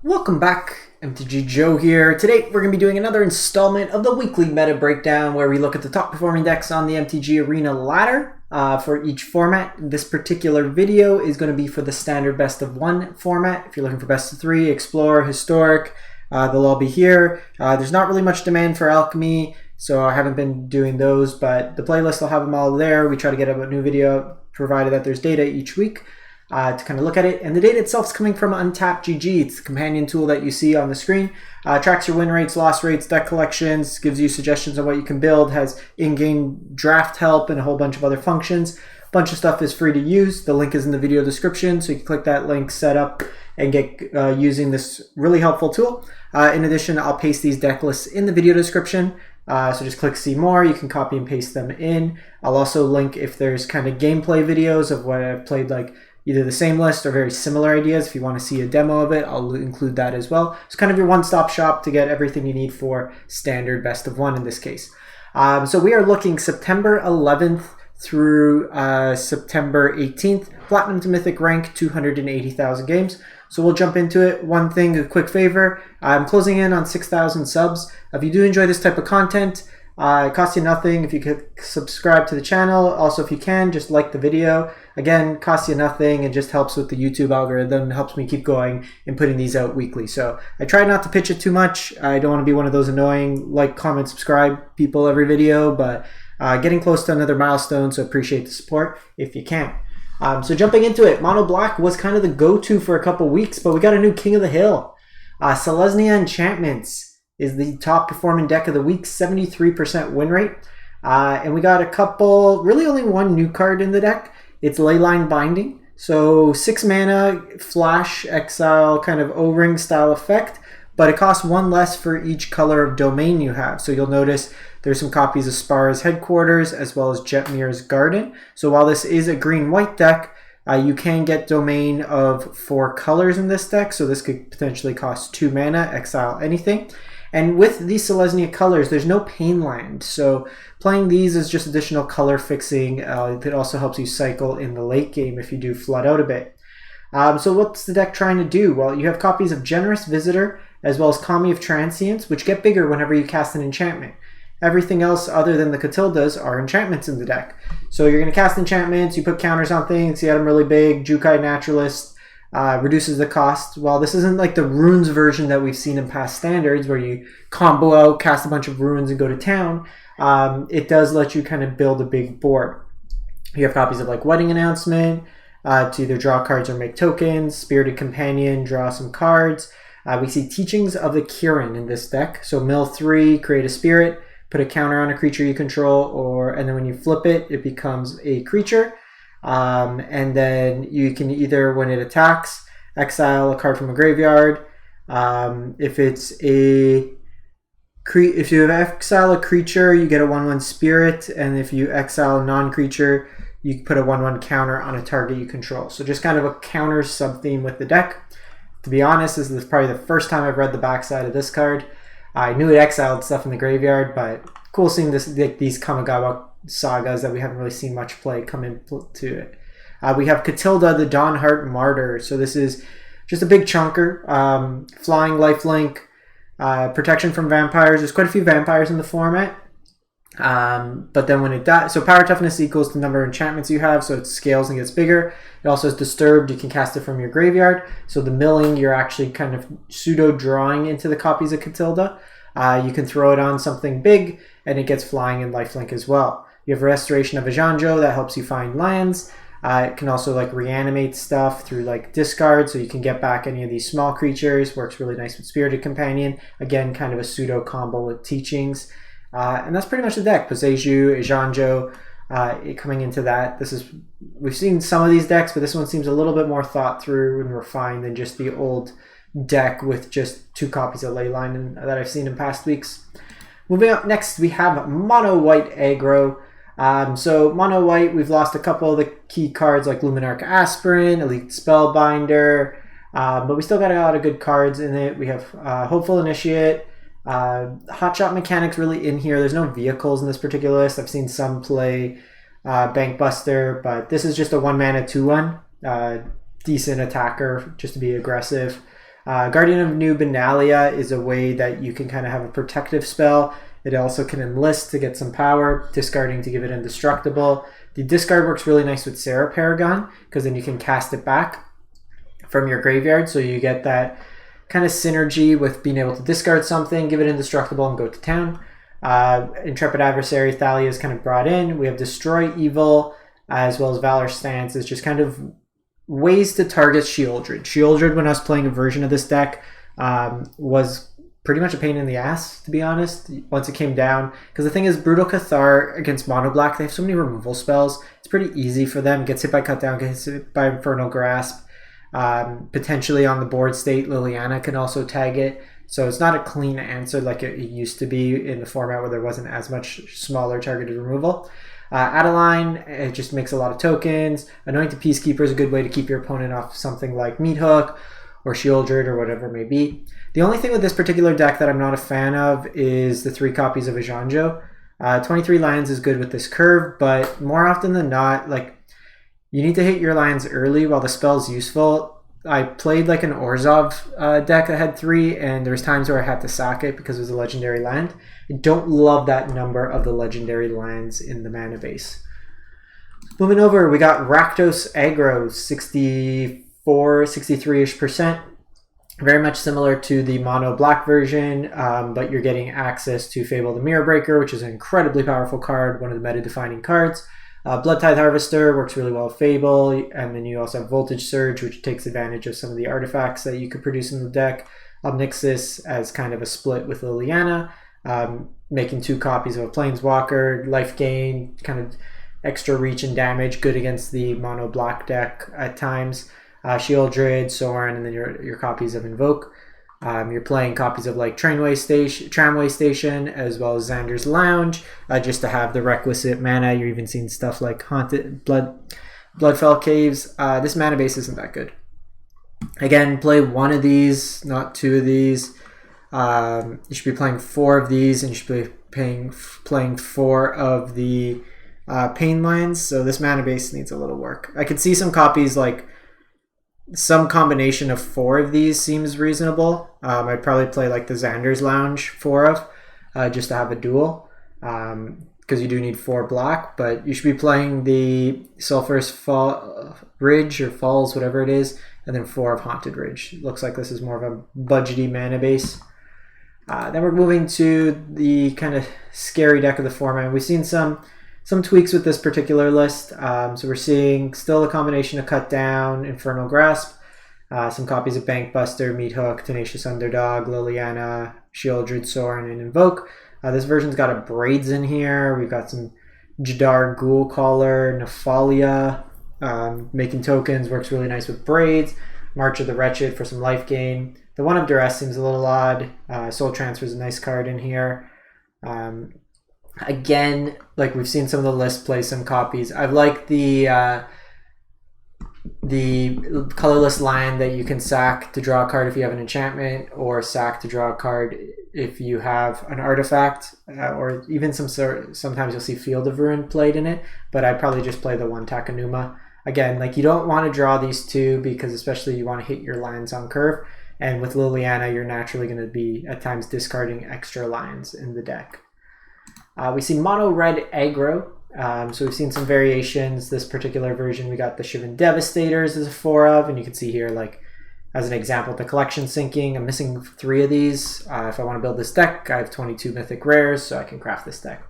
Welcome back, MTG Joe here. Today we're going to be doing another installment of the weekly meta breakdown where we look at the top performing decks on the MTG Arena ladder for each format. This particular video is going to be for the standard best of one format. If you're looking for best of three, explore, historic, they'll all be here. There's not really much demand for alchemy, so I haven't been doing those, but the playlist will have them all there. We try to get a new video provided that there's data each week. To kind of look at it, and the data itself is coming from Untapped GG. It's the companion tool that you see on the screen. Tracks your win rates, loss rates, deck collections, gives you suggestions on what you can build, has in-game draft help and a whole bunch of other functions. A bunch of stuff is free to use. The link is in the video description, so you can click that link, set up, and get using this really helpful tool. In addition, I'll paste these deck lists in the video description. So just click see more, you can copy and paste them in. I'll also link if there's kind of gameplay videos of what I've played, like either the same list or very similar ideas. If you want to see a demo of it, I'll include that as well. It's kind of your one-stop shop to get everything you need for standard best of one in this case. So we are looking September 11th through September 18th. Platinum to Mythic rank, 280,000 games. So we'll jump into it. One thing, a quick favor, I'm closing in on 6,000 subs. If you do enjoy this type of content, it costs you nothing if you could subscribe to the channel. Also, if you can, just like the video. Again, costs you nothing and just helps with the YouTube algorithm, helps me keep going and putting these out weekly. So I try not to pitch it too much. I don't want to be one of those annoying like, comment, subscribe people every video, but getting close to another milestone, so appreciate the support if you can. So jumping into it, Mono Black was kind of the go-to for a couple weeks, but we got a new King of the Hill. Celesnia Enchantments is the top performing deck of the week, 73% win rate. And we got a couple, really only one new card in the deck. It's Leyline Binding. So 6 mana, flash, exile, kind of O-ring style effect, but it costs 1 less for each color of domain you have. So you'll notice there's some copies of Spara's Headquarters as well as Jetmir's Garden. So while this is a green-white deck, you can get domain of 4 colors in this deck. So this could potentially cost 2 mana, exile anything. And with these Celesnia colors, there's no pain land. So playing these is just additional color fixing. It also helps you cycle in the late game if you do flood out a bit. So what's the deck trying to do? Well, you have copies of Generous Visitor as well as Kami of Transience, which get bigger whenever you cast an enchantment. Everything else other than the Katildas are enchantments in the deck. So you're going to cast enchantments, you put counters on things, you get them really big. Jukai Naturalist reduces the cost. While this isn't like the runes version that we've seen in past standards where you combo out, cast a bunch of runes and go to town, it does let you kind of build a big board. You have copies of like Wedding Announcement to either draw cards or make tokens, Spirited Companion, draw some cards. We see Teachings of the Kirin in this deck. So mill 3, create a spirit, put a counter on a creature you control, and then when you flip it, it becomes a creature. And then you can either, when it attacks, exile a card from a graveyard. If you exile a creature, you get a 1/1 spirit, and if you exile a non-creature, you put a 1/1 counter on a target you control. So just kind of a counter sub-theme with the deck. To be honest, this is probably the first time I've read the backside of this card. I knew it exiled stuff in the graveyard, but cool seeing these Kamigawa sagas that we haven't really seen much play come into it. We have Katilda, the Dawnhart Martyr. So this is just a big chunker. Flying, lifelink, protection from vampires. There's quite a few vampires in the format. But then when it dies, so power toughness equals the number of enchantments you have, so it scales and gets bigger. It also is disturbed. You can cast it from your graveyard. So the milling, you're actually kind of pseudo drawing into the copies of Katilda. You can throw it on something big, and it gets flying and lifelink as well. You have Restoration of Eiganjo that helps you find lands. It can also like reanimate stuff through like discard, so you can get back any of these small creatures. Works really nice with Spirited Companion. Again, kind of a pseudo combo with Teachings. And that's pretty much the deck. Boseiju, Eiganjo, coming into that. We've seen some of these decks, but this one seems a little bit more thought through and refined than just the old deck with just 2 copies of Leyline that I've seen in past weeks. Moving up next, we have Mono White Aggro. So Mono White, we've lost a couple of the key cards like Luminarch Aspirin, Elite Spellbinder, but we still got a lot of good cards in it. We have Hopeful Initiate, Hotshot Mechanics really in here. There's no vehicles in this particular list. I've seen some play Bankbuster, but this is just a 1 mana 2/1. Decent attacker just to be aggressive. Guardian of New Benalia is a way that you can kind of have a protective spell. It also can enlist to get some power, discarding to give it indestructible. The discard works really nice with Sarah Paragon, because then you can cast it back from your graveyard, so you get that kind of synergy with being able to discard something, give it indestructible, and go to town. Intrepid Adversary, Thalia is kind of brought in. We have Destroy Evil, as well as Valorous Stance is just kind of ways to target Shieldred. Shieldred, when I was playing a version of this deck, was pretty much a pain in the ass, to be honest, once it came down. Because the thing is, Brutal Cathar against Mono Black, they have so many removal spells. It's pretty easy for them. Gets hit by Cut Down, gets hit by Infernal Grasp. Potentially on the board state, Liliana can also tag it. So it's not a clean answer like it used to be in the format where there wasn't as much smaller targeted removal. Adeline, it just makes a lot of tokens. Anointed Peacekeeper is a good way to keep your opponent off something like Meathook or Shieldred or whatever it may be. The only thing with this particular deck that I'm not a fan of is the 3 copies of Eiganjo. 23 lands is good with this curve, but more often than not, like, you need to hit your lands early while the spell's useful. I played like an Orzhov deck that had 3, and there was times where I had to sack it because it was a legendary land. I don't love that number of the legendary lands in the mana base. Moving over, we got Rakdos Aggro, 64, 63-ish%. Very much similar to the mono black version, but you're getting access to Fable the Mirror Breaker, which is an incredibly powerful card, one of the meta-defining cards. Blood Tithe Harvester works really well with Fable, and then you also have Voltage Surge, which takes advantage of some of the artifacts that you could produce in the deck. Obnixis as kind of a split with Liliana, making 2 copies of a Planeswalker, life gain, kind of extra reach and damage, good against the mono black deck at times. Shieldred, Sorin, and then your copies of Invoke. You're playing copies of like Tramway Station, as well as Xander's Lounge, just to have the requisite mana. You're even seeing stuff like Haunted Bloodfell Caves. This mana base isn't that good. Again, play 1 of these, not 2 of these. You should be playing 4 of these, and you should be playing 4 of the Pain Lines. So this mana base needs a little work. I could see some copies like some combination of 4 of these seems reasonable. I'd probably play like the Xander's Lounge 4 of, just to have a duel, because you do need 4 black, but you should be playing the Sulphurous Ridge or Falls, whatever it is, and then 4 of Haunted Ridge. It looks like this is more of a budgety mana base. Then we're moving to the kind of scary deck of the format. We've seen some tweaks with this particular list. So we're seeing still a combination of Cut Down, Infernal Grasp, some copies of Bankbuster, Meathook, Tenacious Underdog, Liliana, Shieldred, Sorin, and Invoke. This version's got a Braids in here. We've got some Jadar Ghoul Caller, Nephalia, making tokens, works really nice with Braids. March of the Wretched for some life gain. The One of Duress seems a little odd. Soul Transfer is a nice card in here. Again, like we've seen some of the list play some copies. I like the colorless land that you can sack to draw a card if you have an enchantment, or sack to draw a card if you have an artifact, or even sometimes you'll see Field of Ruin played in it, but I'd probably just play the 1 Takenuma. Again, like you don't want to draw these 2 because especially you want to hit your lands on curve, and with Liliana you're naturally going to be at times discarding extra lands in the deck. We see mono red aggro, so we've seen some variations. This particular version we got the Shivan Devastators as a 4 of, and you can see here like as an example the collection sinking. I'm missing 3 of these. If I want to build this deck, I have 22 mythic rares, so I can craft this deck.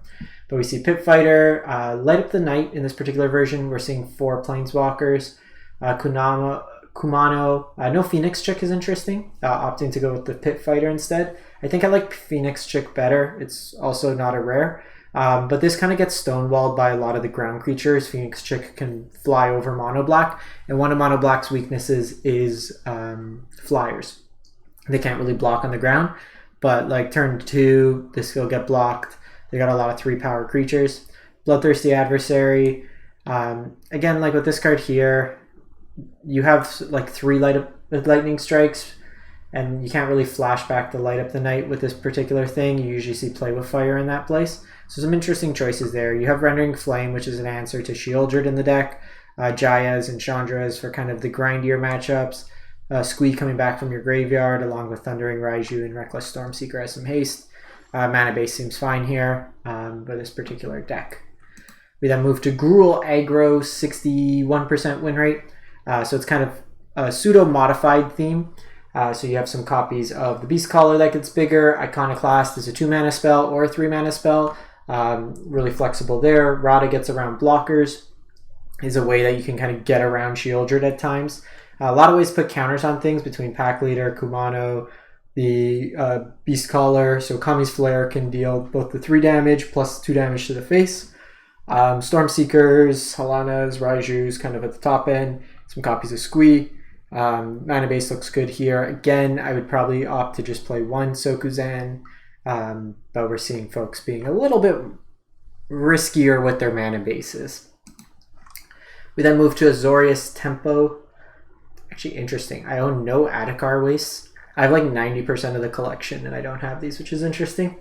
But we see Pit Fighter, Light Up the Night in this particular version. We're seeing 4 Planeswalkers, Kumano. No Phoenix Chick is interesting, opting to go with the Pit Fighter instead. I think I like Phoenix Chick better. It's also not a rare. But this kind of gets stonewalled by a lot of the ground creatures. Phoenix Chick can fly over Mono Black, and one of Mono Black's weaknesses is flyers. They can't really block on the ground, but like turn 2, this will get blocked. They got a lot of 3 power creatures. Bloodthirsty Adversary. Again, like with this card here, you have like 3 lightning strikes, and you can't really flash back the Light Up the Night with this particular thing. You usually see Play with Fire in that place. So some interesting choices there. You have Rendering Flame, which is an answer to Shieldred in the deck. Jaya's and Chandra's for kind of the grindier matchups. Squee coming back from your graveyard, along with Thundering Raiju and Reckless Stormseeker as some haste. Mana base seems fine here for this particular deck. We then move to Gruul Agro, 61% win rate. So it's kind of a pseudo-modified theme. So you have some copies of the Beast Caller that gets bigger. Iconoclast is a 2-mana spell or a 3-mana spell. Really flexible there. Rada gets around blockers. Is a way that you can kind of get around Shieldred at times. A lot of ways to put counters on things between Pack Leader, Kumano, the Beast Caller. So Kami's Flare can deal both the 3 damage plus 2 damage to the face. Stormseekers, Halanas, Raijus kind of at the top end. Some copies of Squee. Mana base looks good here. Again, I would probably opt to just play 1 Sokuzan. But we're seeing folks being a little bit riskier with their mana bases. We then move to Azorious Tempo. Actually, interesting. I own no Adhikar Wastes. I have like 90% of the collection, and I don't have these, which is interesting.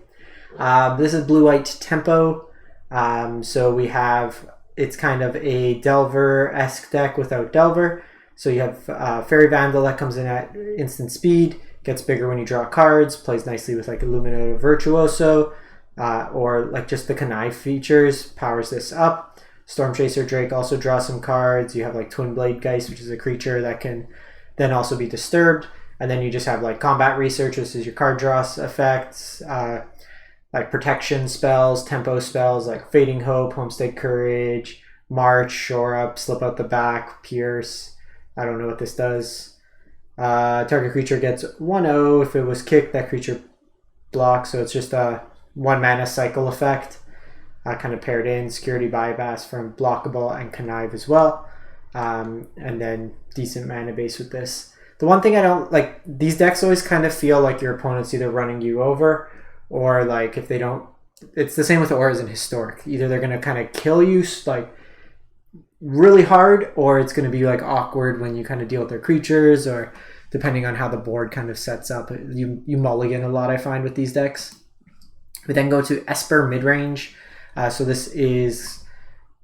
This is Blue-White Tempo. So we have, it's kind of a Delver-esque deck without Delver. So you have Fairy Vandal that comes in at instant speed, gets bigger when you draw cards, plays nicely with like Illuminato Virtuoso, or like just the Connive features, powers this up. Stormchaser Drake also draws some cards. You have like Twin Blade Geist, which is a creature that can then also be disturbed. And then you just have like Combat Research, this is your card draw effects, like protection spells, tempo spells like Fading Hope, Homestead Courage, March, Shore Up, Slip Out the Back, Pierce. I don't know what this does. Target creature gets 1/0. If it was kicked, that creature blocks. So it's just a 1 mana cycle effect. Kind of paired in. Security Bypass from Blockable and Connive as well. And then decent mana base with this. The one thing I don't like, these decks always kind of feel like your opponent's either running you over, or like if they don't, it's the same with Auras and Historic. Either they're going to kind of kill you like really hard, or it's going to be like awkward when you kind of deal with their creatures, or depending on how the board kind of sets up. You mulligan a lot, I find, with these decks. We then go to Esper Midrange. So this is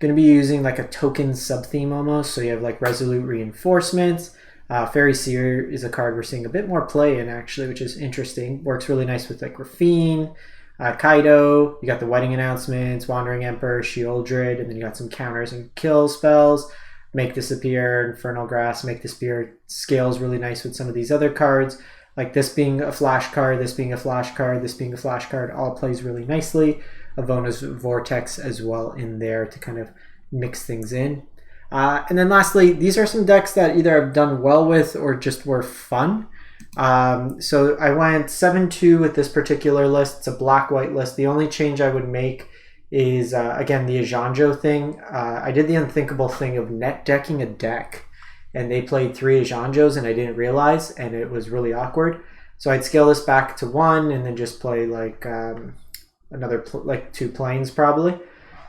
going to be using like a token sub-theme almost. So you have like Resolute Reinforcement. Fairy Seer is a card we're seeing a bit more play in actually, which is interesting. Works really nice with like Raffine, Kaido. You got the Wedding Announcements, Wandering Emperor, Shieldred, and then you got some counters and kill spells. Make Disappear, Infernal Grass, Make Disappear scales really nice with some of these other cards. Like this being a flash card, this being a flash card, this being a flash card, all plays really nicely. Avona's Vortex as well in there to kind of mix things in. And then lastly, these are some decks that either I've done well with or just were fun. So I went 7-2 with this particular list. It's a black-white list. The only change I would make is, again, the Eiganjo thing. I did the unthinkable thing of net decking a deck, and they played 3 Eiganjos, and I didn't realize, and it was really awkward. So I'd scale this back to 1 and then just play like another like 2 planes probably.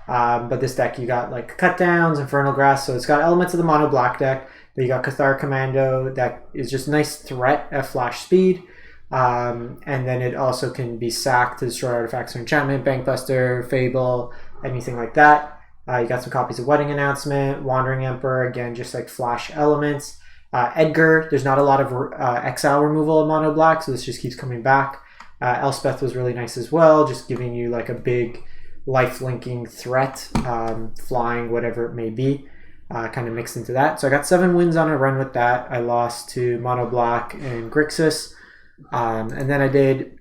But this deck, you got like Cut Downs, Infernal Grass, so it's got elements of the mono black deck. Then you got Cathar Commando that is just nice threat at flash speed. And then it also can be sacked to destroy artifacts or enchantment, Bankbuster, Fable, anything like that. You got some copies of Wedding Announcement, Wandering Emperor, again, just like flash elements. Edgar, there's not a lot of exile removal of mono black, so this just keeps coming back. Elspeth was really nice as well, just giving you like a big life-linking threat, flying, whatever it may be, kind of mixed into that. So I got 7 wins on a run with that. I lost to Mono Black and Grixis. And then I did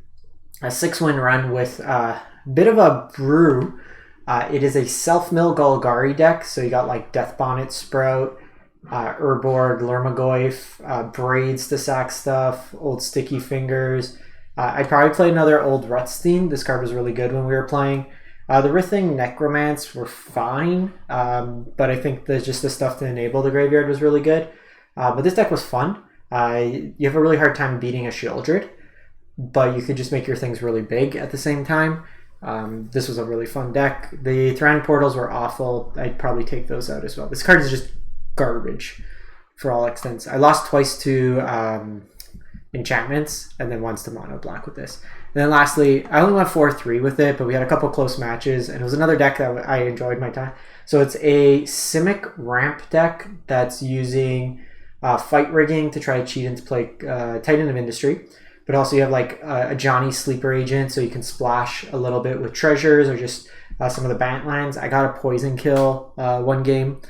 a 6-win run with a bit of a brew. It is a self-mill Golgari deck, so you got like Death Bonnet Sprout, Urborg, Lermagoyf, Braids to sack stuff, Old Sticky Fingers. I'd probably play another Old Rutstein. This card was really good when we were playing. The Rithing Necromance were fine, but I think that just the stuff to enable the graveyard was really good. But this deck was fun. You have a really hard time beating a Shieldred, but you could just make your things really big at the same time. This was a really fun deck. The Thran Portals were awful. I'd probably take those out as well. This card is just garbage for all extents. I lost twice to Enchantments and then once to Mono Black with this. And then lastly, I only went 4-3 with it, but we had a couple close matches, and it was another deck that I enjoyed my time. So it's a Simic ramp deck that's using fight rigging to try to cheat into play Titan of Industry. But also you have like a Johnny Sleeper Agent, so you can splash a little bit with treasures or just some of the Bant lands. I got a Poison Kill one game,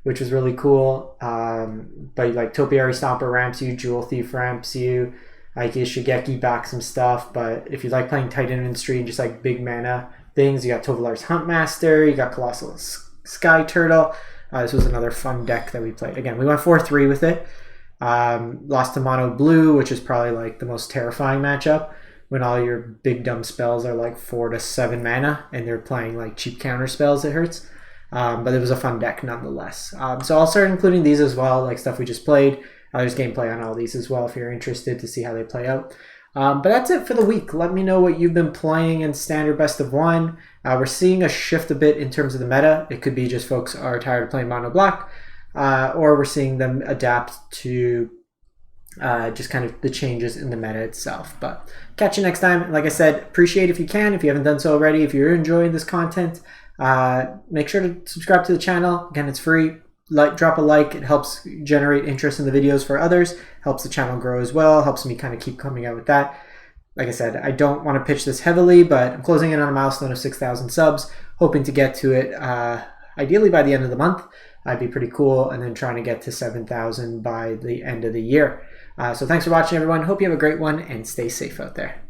which was really cool. But like Topiary Stomper ramps you, Jewel Thief ramps you. Like Shigeki back some stuff. But if you like playing Titan of Industry and just like big mana things, you got Tovalar's Huntmaster, you got Colossal Sky Turtle. This was another fun deck that we played. Again, we went 4-3 with it. Lost to Mono Blue, which is probably like the most terrifying matchup when all your big dumb spells are like 4 to 7 mana and they're playing like cheap counter spells. It hurts, but it was a fun deck nonetheless. So I'll start including these as well, like stuff we just played. There's gameplay on all these as well if you're interested to see how they play out. But that's it for the week. Let me know what you've been playing in Standard Best of 1. We're seeing a shift a bit in terms of the meta. It could be just folks are tired of playing mono black. Or we're seeing them adapt to just kind of the changes in the meta itself. But catch you next time. Like I said, appreciate if you can. If you haven't done so already, if you're enjoying this content, make sure to subscribe to the channel. Again, it's free. Drop a like. It helps generate interest in the videos for others. Helps the channel grow as well. Helps me kind of keep coming out with that. Like I said, I don't want to pitch this heavily, but I'm closing in on a milestone of 6,000 subs. Hoping to get to it ideally by the end of the month. That'd be pretty cool. And then trying to get to 7,000 by the end of the year. So thanks for watching, everyone. Hope you have a great one and stay safe out there.